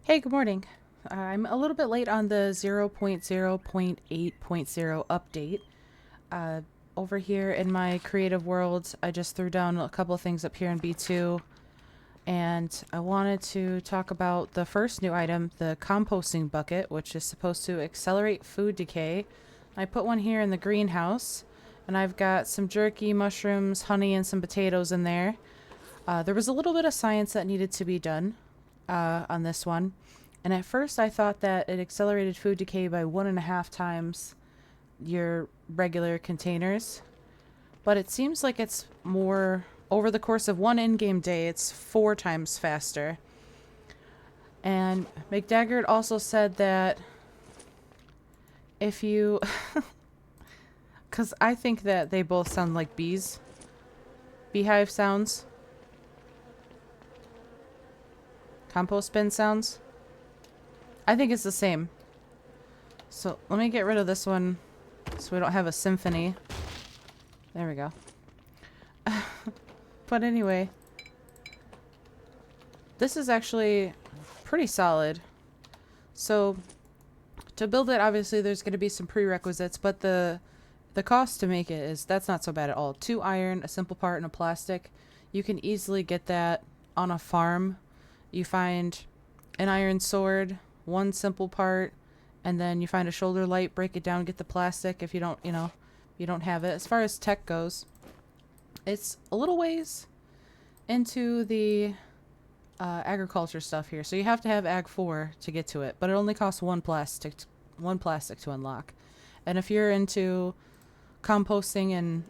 Hey, good morning. I'm a little bit late on the 0.0.8.0 update. Uh, Over here in my creative world, I just threw down a couple of things up here in B2, and I wanted to talk about the first new item, the composting bucket, which is supposed to accelerate food decay. I put one here in the greenhouse, and I've got some jerky, mushrooms, honey, and some potatoes in there. There was a little bit of science that needed to be done on this one. And at first I thought that it accelerated food decay by 1.5 times your regular containers. But it seems like it's more, over the course of one in-game day, it's 4 times faster. And McDaggart also said that if you... Because I think that they both sound like bees. Beehive sounds. Compost bin sounds. I think it's the same. So let me get rid of this one so we don't have a symphony. There we go. But anyway, this is actually pretty solid. So to build it, obviously there's going to be some prerequisites, but the cost to make it that's not so bad at all. 2 iron, a simple part, and a plastic. You can easily get that on a farm. You find an iron sword, 1 simple part, and then you find a shoulder light, break it down, get the plastic if you don't, you don't have it. As far as tech goes, it's a little ways into the agriculture stuff here. So you have to have Ag 4 to get to it, but it only costs 1 plastic to unlock. And if you're into composting and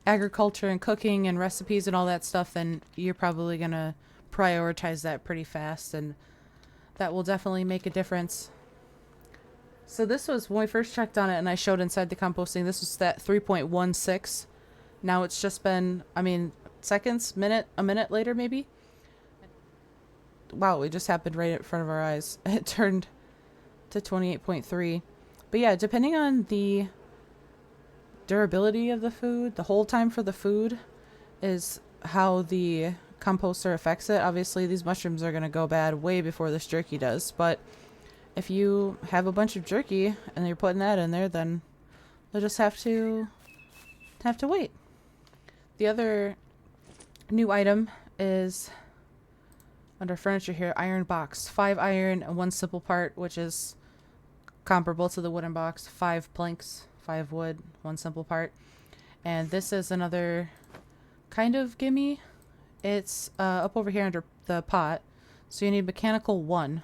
agriculture and cooking and recipes and all that stuff, then you're probably going to prioritize that pretty fast, and that will definitely make a difference. So this was when we first checked on it and I showed inside the composting, this was that 3.16. Now it's just been, seconds, a minute later maybe. Wow, it just happened right in front of our eyes. It turned to 28.3. But yeah, depending on the durability of the food, the hold time for the food is how the composter affects it. Obviously these mushrooms are going to go bad way before this jerky does, but if you have a bunch of jerky and you're putting that in there, then you'll just have to wait. The other new item is under furniture here, iron box. 5 iron and 1 simple part, which is comparable to the wooden box. 5 planks, 5 wood, 1 simple part. And this is another kind of gimme. It's up over here under the pot. So you need mechanical 1,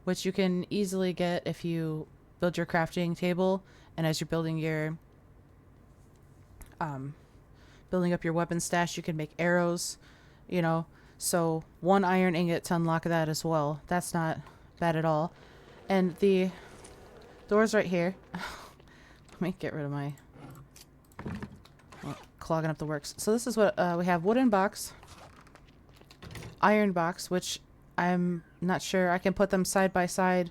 which you can easily get if you build your crafting table, and as you're building your building up your weapon stash, you can make arrows, so 1 iron ingot to unlock that as well. That's not bad at all. And the door's right here. Let me get rid of my clogging up the works. So this is what we have: wooden box, iron box, which I'm not sure. I can put them side by side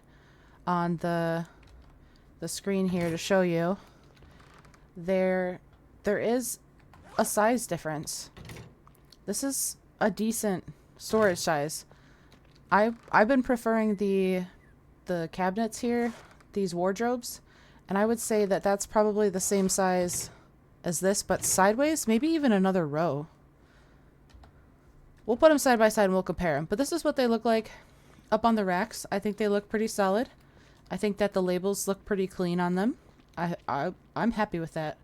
on the screen here to show you. There is a size difference. This is a decent storage size. I've been preferring the cabinets here, these wardrobes, and I would say that that's probably the same size as this, but sideways, maybe even another row. We'll put them side by side and we'll compare them. But this is what they look like up on the racks. I think they look pretty solid. I think that the labels look pretty clean on them. I'm happy with that.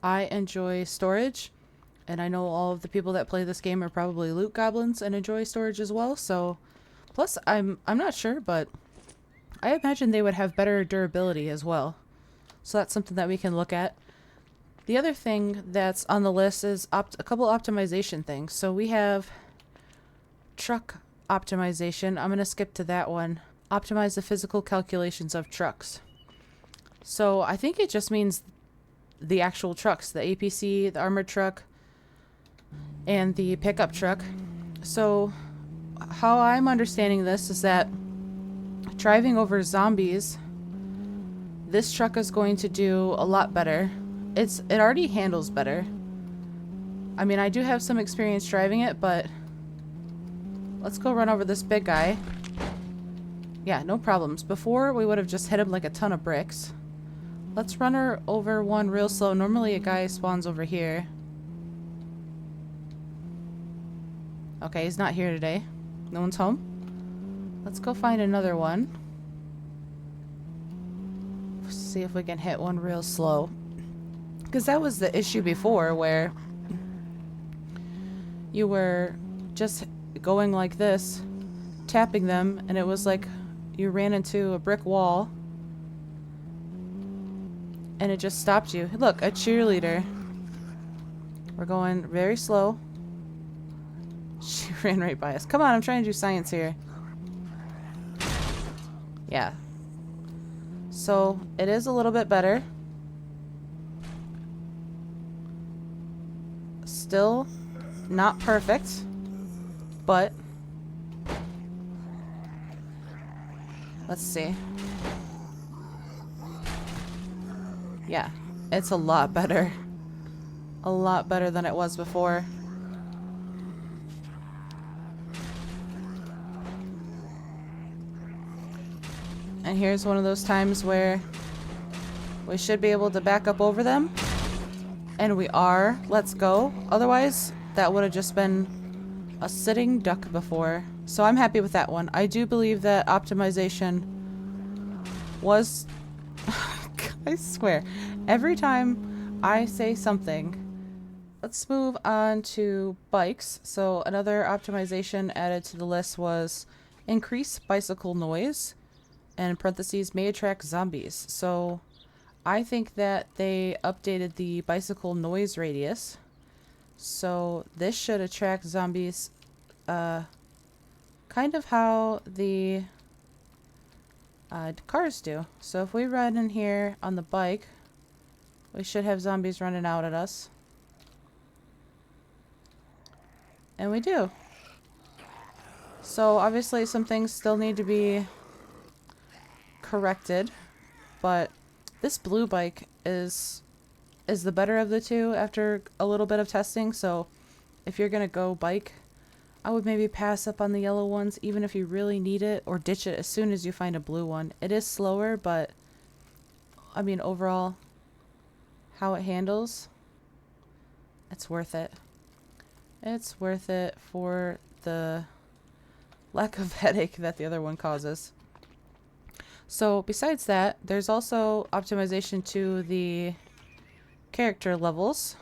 I enjoy storage, and I know all of the people that play this game are probably loot goblins and enjoy storage as well. So, plus I'm not sure, but I imagine they would have better durability as well. So that's something that we can look at. The other thing that's on the list is a couple optimization things. So we have truck optimization. I'm going to skip to that one. Optimize the physical calculations of trucks. So I think it just means the actual trucks, the APC, the armored truck, and the pickup truck. So how I'm understanding this is that driving over zombies, this truck is going to do a lot better. It already handles better. I do have some experience driving it, but let's go run over this big guy. Yeah, no problems. Before, we would have just hit him like a ton of bricks. Let's run her over one real slow. Normally a guy spawns over here. Okay, he's not here today. No one's home. Let's go find another one. See if we can hit one real slow. Because that was the issue before, where you were just going like this, tapping them, and it was like you ran into a brick wall. And it just stopped you. Look, a cheerleader. We're going very slow. She ran right by us. Come on, I'm trying to do science here. Yeah. So, it is a little bit better. Still not perfect, but let's see. Yeah, it's a lot better. A lot better than it was before. And here's one of those times where we should be able to back up over them. And we are. Let's go. Otherwise, that would have just been a sitting duck before. So I'm happy with that one. I do believe that optimization was... I swear, every time I say something... Let's move on to bikes. So another optimization added to the list was increase bicycle noise. And in parentheses, may attract zombies. So I think that they updated the bicycle noise radius. So this should attract zombies, kind of how the cars do. So if we run in here on the bike, we should have zombies running out at us. And we do. So obviously some things still need to be corrected, but this blue bike is the better of the two after a little bit of testing. So if you're gonna go bike, I would maybe pass up on the yellow ones even if you really need it, or ditch it as soon as you find a blue one. It is slower, but I mean overall how it handles, it's worth it. It's worth it for the lack of headache that the other one causes. So besides that, there's also optimization to the character levels.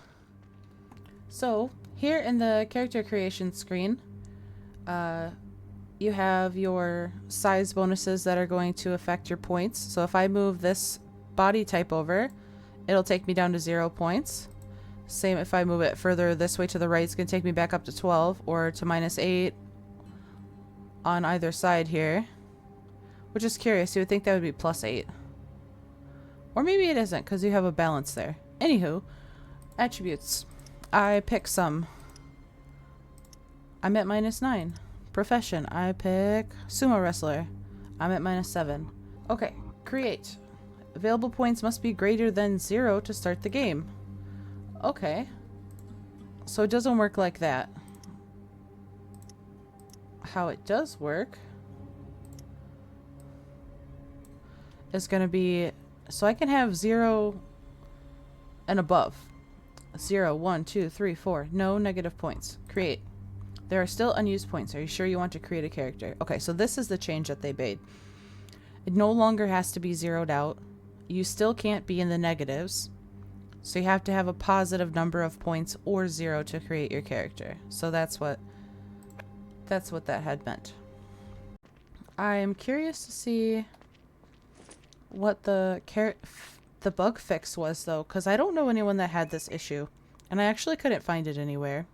So here in the character creation screen, you have your size bonuses that are going to affect your points. So if I move this body type over, it'll take me down to 0 points. Same if I move it further this way to the right, it's going to take me back up to 12 or to -8 on either side here. Which is curious, you would think that would be +8. Or maybe it isn't, because you have a balance there. Anywho, attributes. I pick some. I'm at -9. Profession. I pick sumo wrestler. I'm at -7. Okay, create. Available points must be greater than 0 to start the game. Okay. So it doesn't work like that. How it does work is going to be, so I can have 0 and above. 0, 1, 2, 3, 4. No negative points. Create. There are still unused points. Are you sure you want to create a character? Okay, so this is the change that they made. It no longer has to be zeroed out. You still can't be in the negatives. So you have to have a positive number of points or 0 to create your character. So that's what that had meant. I am curious to see what the bug fix was though, because I don't know anyone that had this issue, and I actually couldn't find it anywhere.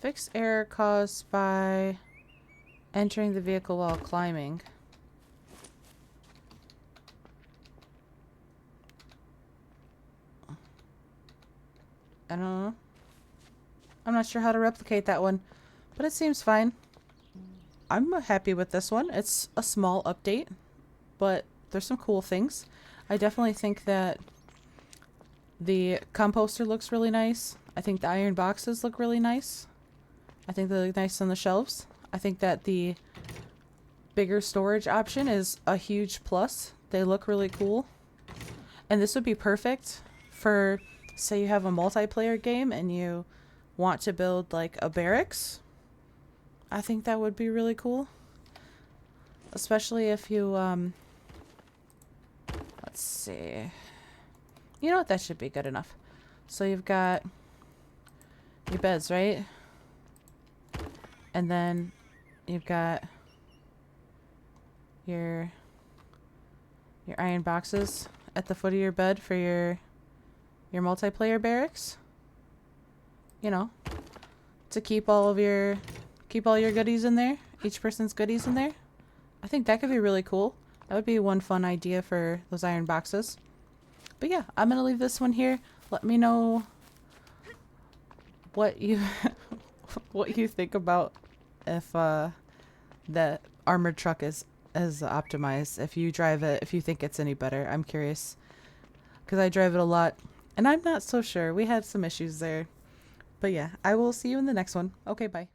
Fix error caused by entering the vehicle while climbing. I don't know. I'm not sure how to replicate that one, but it seems fine. I'm happy with this one. It's a small update, but there's some cool things. I definitely think that the composter looks really nice. I think the iron boxes look really nice. I think they look nice on the shelves. I think that the bigger storage option is a huge plus. They look really cool. And this would be perfect for, say you have a multiplayer game and you want to build like a barracks. I think that would be really cool. Especially if you, let's see. You know what? That should be good enough. So you've got your beds, right? And then you've got your iron boxes at the foot of your bed for your multiplayer barracks. You know, to keep all your goodies in there, each person's goodies in there. I think that could be really cool. That would be one fun idea for those iron boxes. But yeah, I'm gonna leave this one here. Let me know what you what you think about if the armored truck is optimized. If you drive it, if you think it's any better. I'm curious because I drive it a lot and I'm not so sure. We had some issues there. But yeah, I will see you in the next one. Okay, bye.